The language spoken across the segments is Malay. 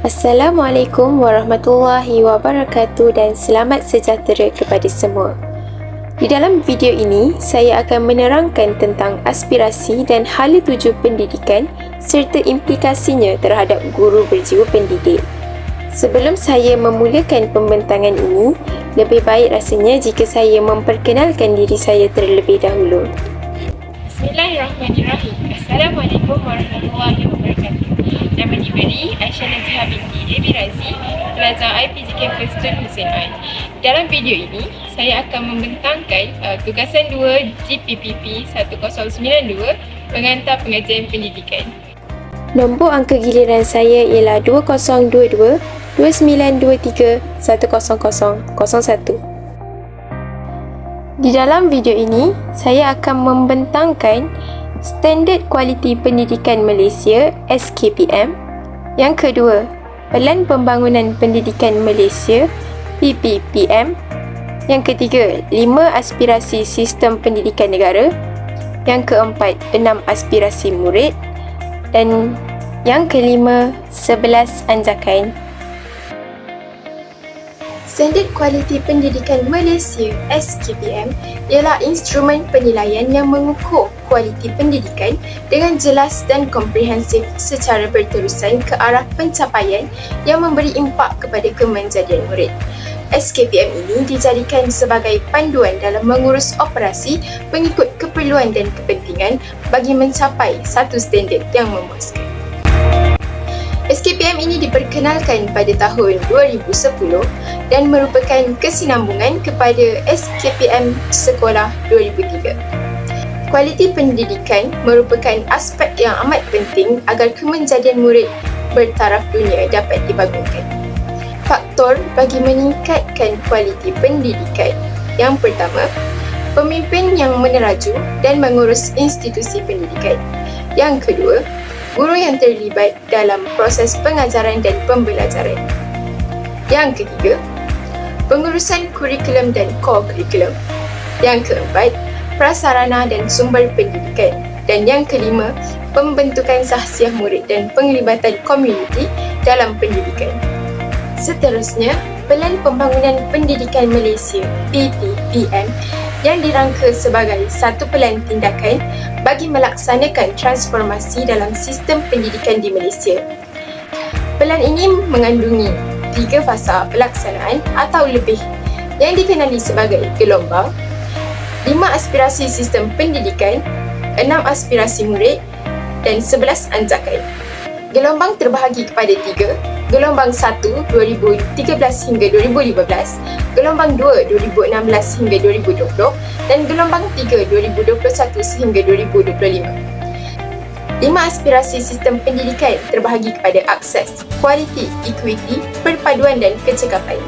Assalamualaikum warahmatullahi wabarakatuh dan selamat sejahtera kepada semua. Di dalam video ini, saya akan menerangkan tentang aspirasi dan hala tuju pendidikan serta implikasinya terhadap guru berjiwa pendidik. Sebelum saya memulakan pembentangan ini, lebih baik rasanya jika saya memperkenalkan diri saya terlebih dahulu. Bismillahirrahmanirrahim. Assalamualaikum warahmatullahi wabarakatuh. Nama diberi Aisyah Naziha binti Dewi Razi, pelajar IPG Campus Tun Hussein I. Dalam video ini, saya akan membentangkan tugasan 2 GPPP 1092 Pengantar Pengajian Pendidikan. Nombor angka giliran saya ialah 2022 2923 10001. Di dalam video ini, saya akan membentangkan Standard Kualiti Pendidikan Malaysia SKPM. Yang kedua, Pelan Pembangunan Pendidikan Malaysia PPPM. Yang ketiga, 5 aspirasi sistem pendidikan negara. Yang keempat, 6 aspirasi murid. Dan yang kelima, 11 anjakan. Standard Kualiti Pendidikan Malaysia SKPM ialah instrumen penilaian yang mengukur kualiti pendidikan dengan jelas dan komprehensif secara berterusan ke arah pencapaian yang memberi impak kepada kemenjadian murid. SKPM ini dijadikan sebagai panduan dalam mengurus operasi mengikut keperluan dan kepentingan bagi mencapai satu standard yang memuaskan. SKPM ini diperkenalkan pada tahun 2010 dan merupakan kesinambungan kepada SKPM Sekolah 2003. Kualiti pendidikan merupakan aspek yang amat penting agar kemenjadian murid bertaraf dunia dapat dibangunkan. Faktor bagi meningkatkan kualiti pendidikan: yang pertama, pemimpin yang meneraju dan mengurus institusi pendidikan. Yang kedua, guru yang terlibat dalam proses pengajaran dan pembelajaran. Yang ketiga, pengurusan kurikulum dan core kurikulum. Yang keempat, prasarana dan sumber pendidikan. Dan yang kelima, pembentukan sahsiah murid dan penglibatan komuniti dalam pendidikan. Seterusnya, Pelan Pembangunan Pendidikan Malaysia PPPM yang dirangka sebagai satu pelan tindakan bagi melaksanakan transformasi dalam sistem pendidikan di Malaysia. Pelan ini mengandungi 3 fasa pelaksanaan atau lebih yang dikenali sebagai gelombang, 5 aspirasi sistem pendidikan, 6 aspirasi murid dan 11 anjakan. Gelombang terbahagi kepada 3, gelombang 1 2013 hingga 2015, gelombang 2 2016 hingga 2020 dan gelombang 3 2021 sehingga 2025. 5 aspirasi sistem pendidikan terbahagi kepada akses, kualiti, equity, perpaduan dan kecekapan.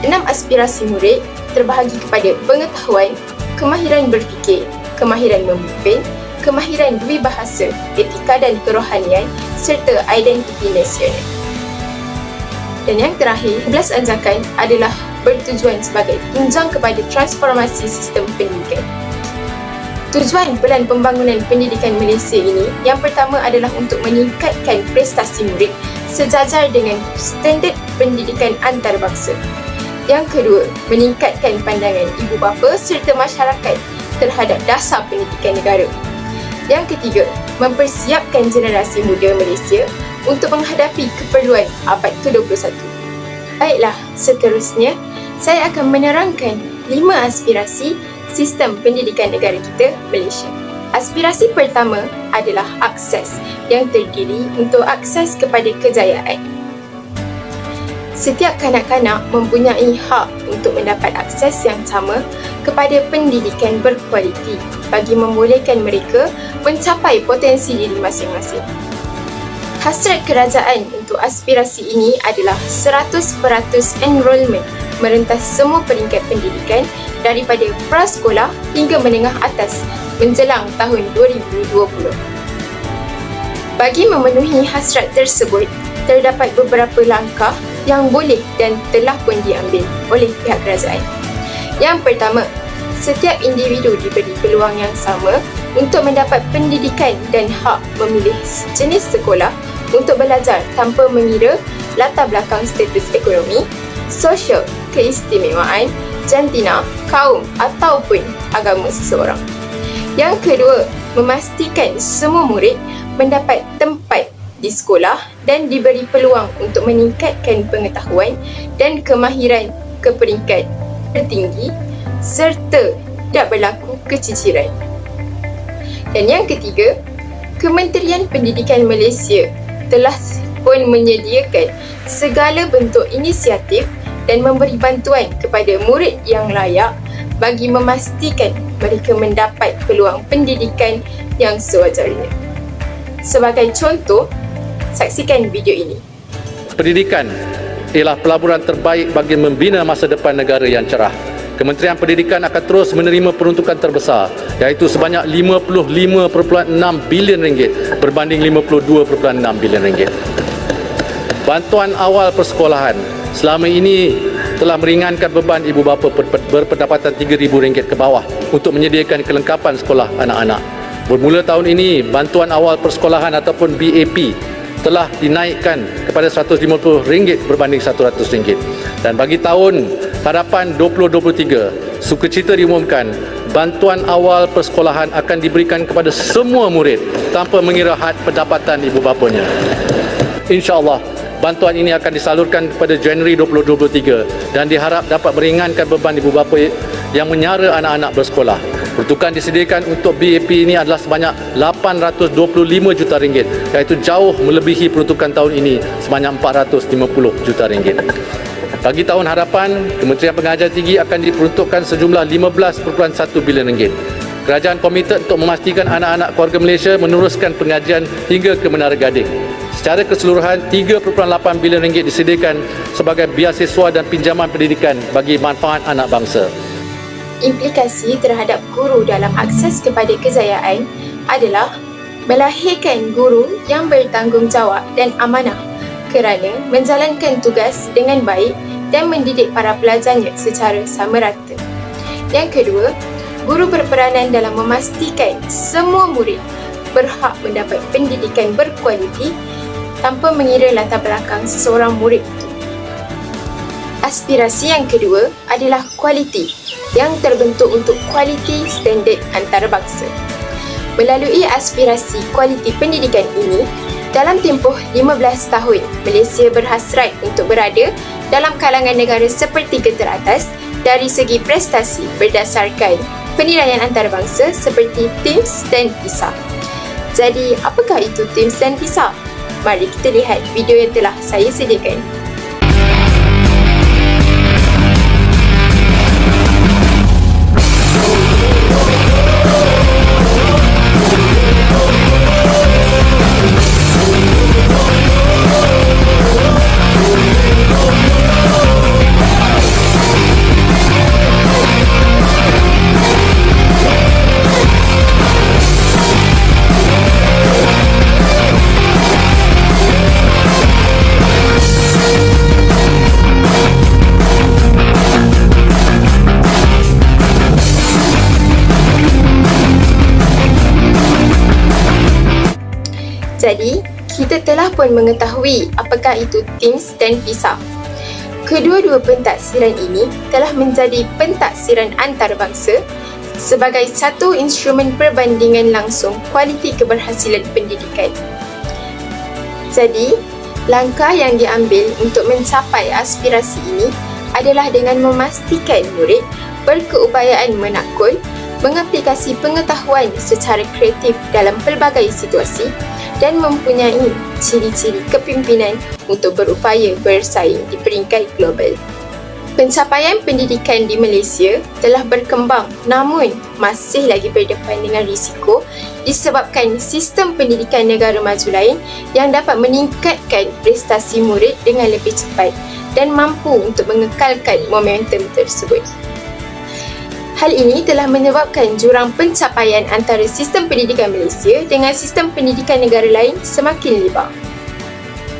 6 aspirasi murid terbahagi kepada pengetahuan, kemahiran berfikir, kemahiran memimpin, kemahiran dwibahasa, etika dan kerohanian serta identiti nasional. Dan yang terakhir, 11 anjakan adalah bertujuan sebagai tunjang kepada transformasi sistem pendidikan. Tujuan Pelan Pembangunan Pendidikan Malaysia ini yang pertama adalah untuk meningkatkan prestasi murid sejajar dengan standard pendidikan antarabangsa. Yang kedua, meningkatkan pandangan ibu bapa serta masyarakat terhadap dasar pendidikan negara. Yang ketiga, mempersiapkan generasi muda Malaysia untuk menghadapi keperluan abad ke-21. Baiklah, seterusnya saya akan menerangkan 5 aspirasi sistem pendidikan negara kita, Malaysia. Aspirasi pertama adalah akses yang terdiri untuk akses kepada kejayaan. Setiap kanak-kanak mempunyai hak untuk mendapat akses yang sama kepada pendidikan berkualiti bagi membolehkan mereka mencapai potensi diri masing-masing. Hasrat kerajaan untuk aspirasi ini adalah 100% enrolment merentas semua peringkat pendidikan daripada prasekolah hingga menengah atas menjelang tahun 2020. Bagi memenuhi hasrat tersebut, terdapat beberapa langkah yang boleh dan telah pun diambil oleh pihak kerajaan. Yang pertama, setiap individu diberi peluang yang sama untuk mendapat pendidikan dan hak memilih jenis sekolah untuk belajar tanpa mengira latar belakang status ekonomi, sosial, keistimewaan, jantina, kaum ataupun agama seseorang. Yang kedua, memastikan semua murid mendapat tempat di sekolah dan diberi peluang untuk meningkatkan pengetahuan dan kemahiran ke peringkat tertinggi serta tidak berlaku keciciran. Dan yang ketiga, Kementerian Pendidikan Malaysia telah pun menyediakan segala bentuk inisiatif dan memberi bantuan kepada murid yang layak bagi memastikan mereka mendapat peluang pendidikan yang sewajarnya. Sebagai contoh, saksikan video ini. Pendidikan ialah pelaburan terbaik bagi membina masa depan negara yang cerah. Kementerian Pendidikan akan terus menerima peruntukan terbesar iaitu sebanyak RM55.6 bilion berbanding RM52.6 bilion. Bantuan awal persekolahan selama ini telah meringankan beban ibu bapa berpendapatan RM3,000 ke bawah untuk menyediakan kelengkapan sekolah anak-anak. Bermula tahun ini, bantuan awal persekolahan ataupun BAP telah dinaikkan kepada RM150 berbanding RM100. Dan bagi tahun hadapan 2023, sukacita diumumkan bantuan awal persekolahan akan diberikan kepada semua murid tanpa mengira had pendapatan ibu bapanya. InsyaAllah, bantuan ini akan disalurkan pada Januari 2023 dan diharap dapat meringankan beban ibu bapa yang menyara anak-anak bersekolah. Peruntukan disediakan untuk BAP ini adalah sebanyak RM825 juta iaitu jauh melebihi peruntukan tahun ini sebanyak RM450 juta. Bagi tahun hadapan, Kementerian Pengajian Tinggi akan diperuntukkan sejumlah RM15.1 bilion. Kerajaan komited untuk memastikan anak-anak keluarga Malaysia meneruskan pengajian hingga ke Menara Gading. Secara keseluruhan, RM3.8 bilion disediakan sebagai biasiswa dan pinjaman pendidikan bagi manfaat anak bangsa. Implikasi terhadap guru dalam akses kepada kejayaan adalah melahirkan guru yang bertanggungjawab dan amanah kerana menjalankan tugas dengan baik dan mendidik para pelajarnya secara sama rata. Yang kedua, guru berperanan dalam memastikan semua murid berhak mendapat pendidikan berkualiti tanpa mengira latar belakang seseorang murid itu. Aspirasi yang kedua adalah kualiti yang terbentuk untuk kualiti standard antarabangsa. Melalui aspirasi kualiti pendidikan ini, dalam tempoh 15 tahun, Malaysia berhasrat untuk berada dalam kalangan negara sepertiga teratas dari segi prestasi berdasarkan penilaian antarabangsa seperti TIMSS dan PISA. Jadi, apakah itu TIMSS dan PISA? Mari kita lihat video yang telah saya sediakan. Jadi, kita telah pun mengetahui apakah itu TIMSS dan PISA. Kedua-dua pentaksiran ini telah menjadi pentaksiran antarabangsa sebagai satu instrumen perbandingan langsung kualiti keberhasilan pendidikan. Jadi, langkah yang diambil untuk mencapai aspirasi ini adalah dengan memastikan murid berkeupayaan menakul, mengaplikasi pengetahuan secara kreatif dalam pelbagai situasi dan mempunyai ciri-ciri kepimpinan untuk berupaya bersaing di peringkat global. Pencapaian pendidikan di Malaysia telah berkembang namun masih lagi berdepan dengan risiko disebabkan sistem pendidikan negara maju lain yang dapat meningkatkan prestasi murid dengan lebih cepat dan mampu untuk mengekalkan momentum tersebut. Hal ini telah menyebabkan jurang pencapaian antara sistem pendidikan Malaysia dengan sistem pendidikan negara lain semakin lebar.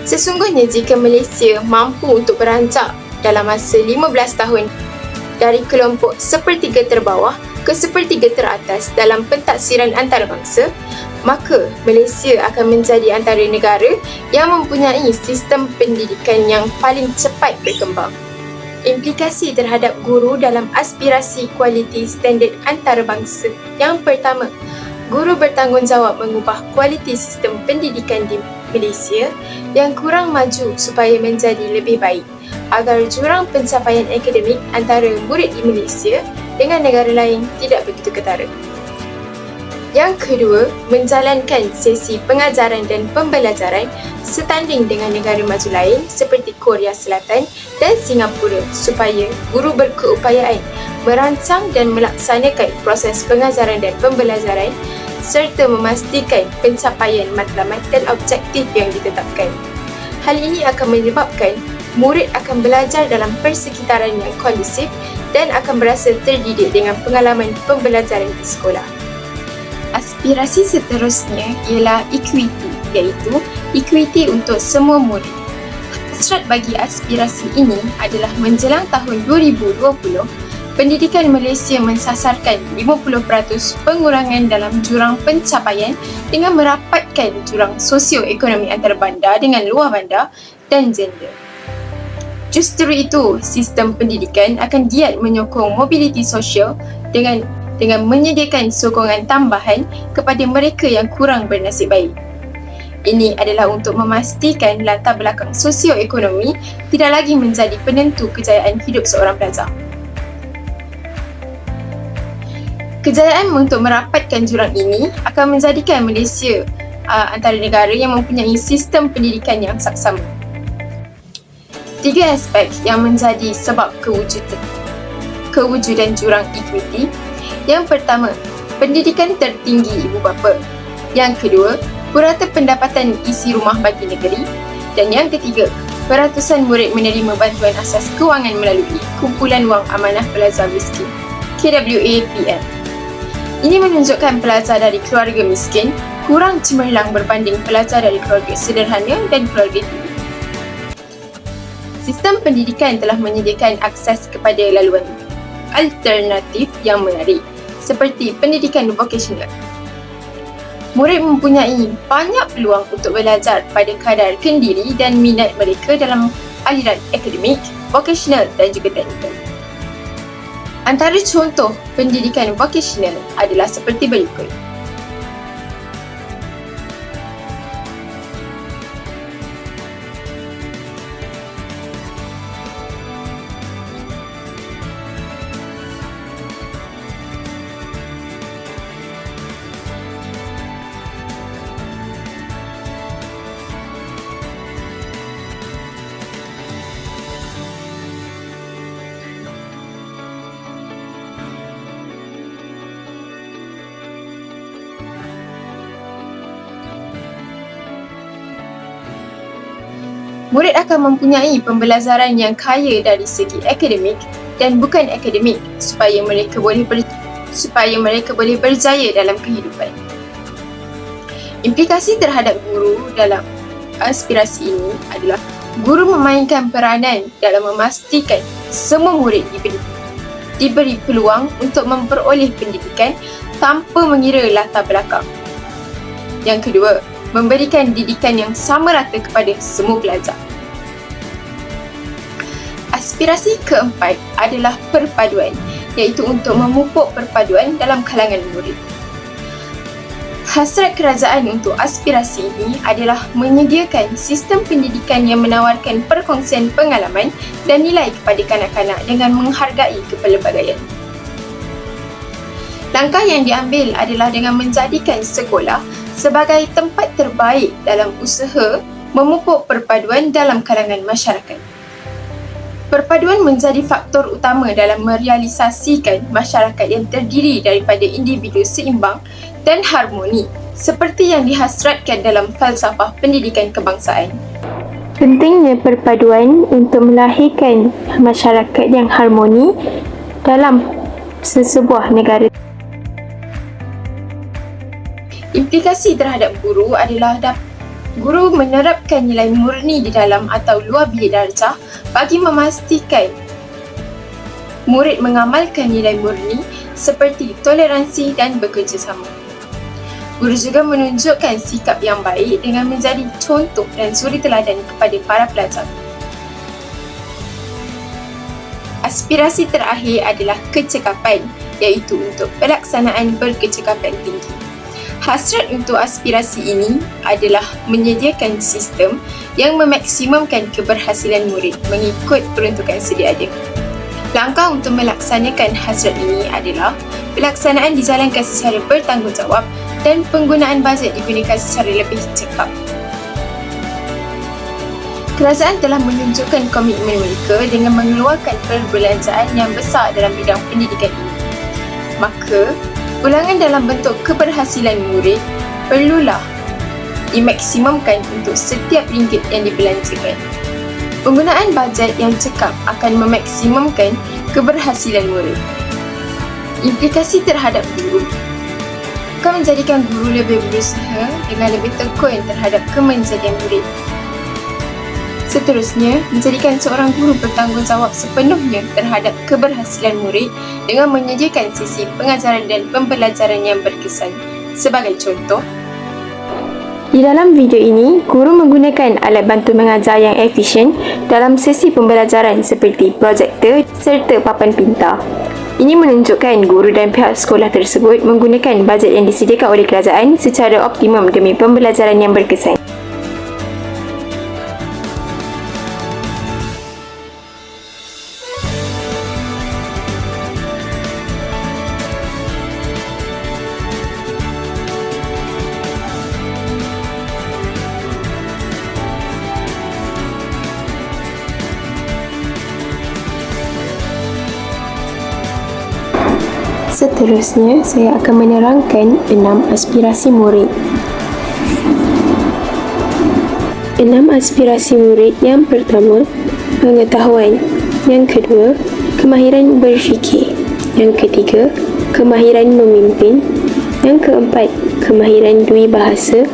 Sesungguhnya jika Malaysia mampu untuk beranjak dalam masa 15 tahun dari kelompok sepertiga terbawah ke sepertiga teratas dalam pentaksiran antarabangsa, maka Malaysia akan menjadi antara negara yang mempunyai sistem pendidikan yang paling cepat berkembang. Implikasi terhadap guru dalam aspirasi kualiti standard antarabangsa. Yang pertama, guru bertanggungjawab mengubah kualiti sistem pendidikan di Malaysia yang kurang maju supaya menjadi lebih baik agar jurang pencapaian akademik antara murid di Malaysia dengan negara lain tidak begitu ketara. Yang kedua, menjalankan sesi pengajaran dan pembelajaran setanding dengan negara maju lain seperti Korea Selatan dan Singapura supaya guru berkeupayaan merancang dan melaksanakan proses pengajaran dan pembelajaran serta memastikan pencapaian matlamat dan objektif yang ditetapkan. Hal ini akan menyebabkan murid akan belajar dalam persekitaran yang kondusif dan akan berasa terdidik dengan pengalaman pembelajaran di sekolah. Aspirasi seterusnya ialah equity, iaitu equity untuk semua murid. Hasrat bagi aspirasi ini adalah menjelang tahun 2020, pendidikan Malaysia mensasarkan 50% pengurangan dalam jurang pencapaian dengan merapatkan jurang sosioekonomi antarabandar dengan luar bandar dan gender. Justru itu, sistem pendidikan akan giat menyokong mobiliti sosial dengan menyediakan sokongan tambahan kepada mereka yang kurang bernasib baik. Ini adalah untuk memastikan latar belakang sosioekonomi tidak lagi menjadi penentu kejayaan hidup seorang pelajar. Kejayaan untuk merapatkan jurang ini akan menjadikan Malaysia antara negara yang mempunyai sistem pendidikan yang saksama. 3 aspek yang menjadi sebab kewujudan jurang equity. Yang pertama, pendidikan tertinggi ibu bapa. Yang kedua, purata pendapatan isi rumah bagi negeri. Dan yang ketiga, peratusan murid menerima bantuan asas kewangan melalui Kumpulan Wang Amanah Pelajar Miskin KWAPM. Ini menunjukkan pelajar dari keluarga miskin kurang cemerlang berbanding pelajar dari keluarga sederhana dan keluarga tinggi. Sistem pendidikan telah menyediakan akses kepada laluan alternatif yang menarik seperti pendidikan vokasional. Murid mempunyai banyak peluang untuk belajar pada kadar kendiri dan minat mereka dalam aliran akademik, vokasional dan juga teknikal. Antara contoh pendidikan vokasional adalah seperti berikut. Murid akan mempunyai pembelajaran yang kaya dari segi akademik dan bukan akademik supaya mereka boleh berjaya dalam kehidupan. Implikasi terhadap guru dalam aspirasi ini adalah guru memainkan peranan dalam memastikan semua murid diberi peluang untuk memperoleh pendidikan tanpa mengira latar belakang. Yang kedua, memberikan didikan yang sama rata kepada semua pelajar. Aspirasi keempat adalah perpaduan, iaitu untuk memupuk perpaduan dalam kalangan murid. Hasrat kerajaan untuk aspirasi ini adalah menyediakan sistem pendidikan yang menawarkan perkongsian pengalaman dan nilai kepada kanak-kanak dengan menghargai kepelbagaian. Langkah yang diambil adalah dengan menjadikan sekolah sebagai tempat terbaik dalam usaha memupuk perpaduan dalam kalangan masyarakat. Perpaduan menjadi faktor utama dalam merealisasikan masyarakat yang terdiri daripada individu seimbang dan harmoni, seperti yang dihasratkan dalam falsafah pendidikan kebangsaan. Pentingnya perpaduan untuk melahirkan masyarakat yang harmoni dalam sesebuah negara. Implikasi terhadap guru adalah guru menerapkan nilai murni di dalam atau luar bilik darjah bagi memastikan murid mengamalkan nilai murni seperti toleransi dan bekerjasama. Guru juga menunjukkan sikap yang baik dengan menjadi contoh dan suri teladan kepada para pelajar. Aspirasi terakhir adalah kecekapan, iaitu untuk pelaksanaan berkecekapan tinggi. Hasrat untuk aspirasi ini adalah menyediakan sistem yang memaksimumkan keberhasilan murid mengikut peruntukan sedia ada. Langkah untuk melaksanakan hasrat ini adalah pelaksanaan dijalankan secara bertanggungjawab dan penggunaan bajet digunakan secara lebih cekap. Kerajaan telah menunjukkan komitmen mereka dengan mengeluarkan perbelanjaan yang besar dalam bidang pendidikan ini. Maka, ulangan dalam bentuk keberhasilan murid perlulah dimaksimumkan untuk setiap ringgit yang dibelanjakan. Penggunaan bajet yang cekap akan memaksimumkan keberhasilan murid. Implikasi terhadap guru akan menjadikan guru lebih berusaha dengan lebih tekun terhadap kemenjadian murid. Seterusnya, menjadikan seorang guru bertanggungjawab sepenuhnya terhadap keberhasilan murid dengan menyediakan sesi pengajaran dan pembelajaran yang berkesan. Sebagai contoh, di dalam video ini, guru menggunakan alat bantu mengajar yang efisien dalam sesi pembelajaran seperti projektor serta papan pintar. Ini menunjukkan guru dan pihak sekolah tersebut menggunakan bajet yang disediakan oleh kerajaan secara optimum demi pembelajaran yang berkesan. Seterusnya, saya akan menerangkan 6 aspirasi murid. 6 aspirasi murid. Yang pertama, pengetahuan. Yang kedua, kemahiran berfikir. Yang ketiga, kemahiran memimpin. Yang keempat, kemahiran dui bahasa.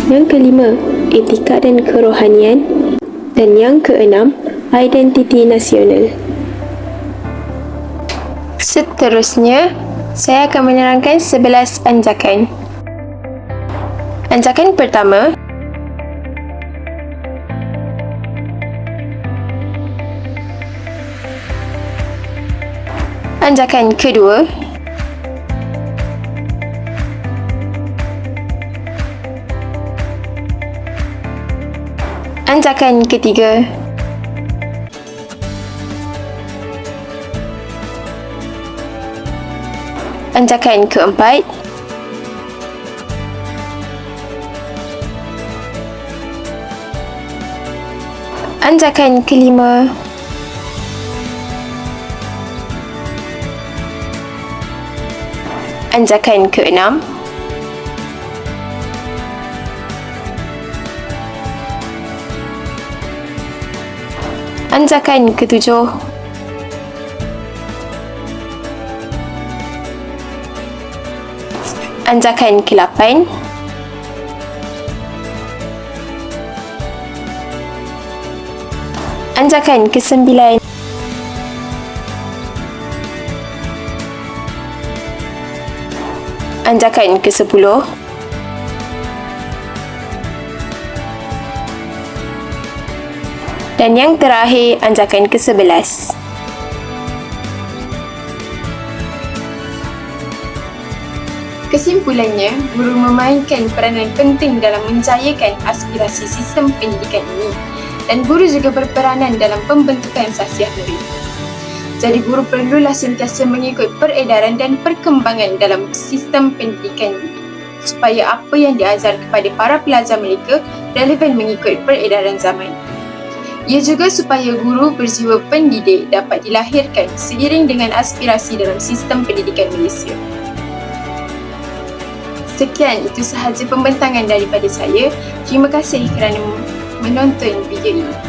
Yang kelima, etika dan kerohanian. Dan yang keenam, identiti nasional. Seterusnya, saya akan menerangkan 11 anjakan. Anjakan pertama, anjakan kedua, anjakan ketiga, anjakan keempat, anjakan kelima, anjakan keenam, anjakan ketujuh, anjakan ke-8, anjakan ke-9, anjakan ke-10, dan yang terakhir, anjakan ke-11. Kesimpulannya, guru memainkan peranan penting dalam menjayakan aspirasi sistem pendidikan ini dan guru juga berperanan dalam pembentukan sasiah murid. Jadi guru perlulah sentiasa mengikut peredaran dan perkembangan dalam sistem pendidikan supaya apa yang diajar kepada para pelajar mereka relevan mengikut peredaran zaman. Ia juga supaya guru berjiwa pendidik dapat dilahirkan seiring dengan aspirasi dalam sistem pendidikan Malaysia. Sekian, itu sahaja pembentangan daripada saya. Terima kasih kerana menonton video ini.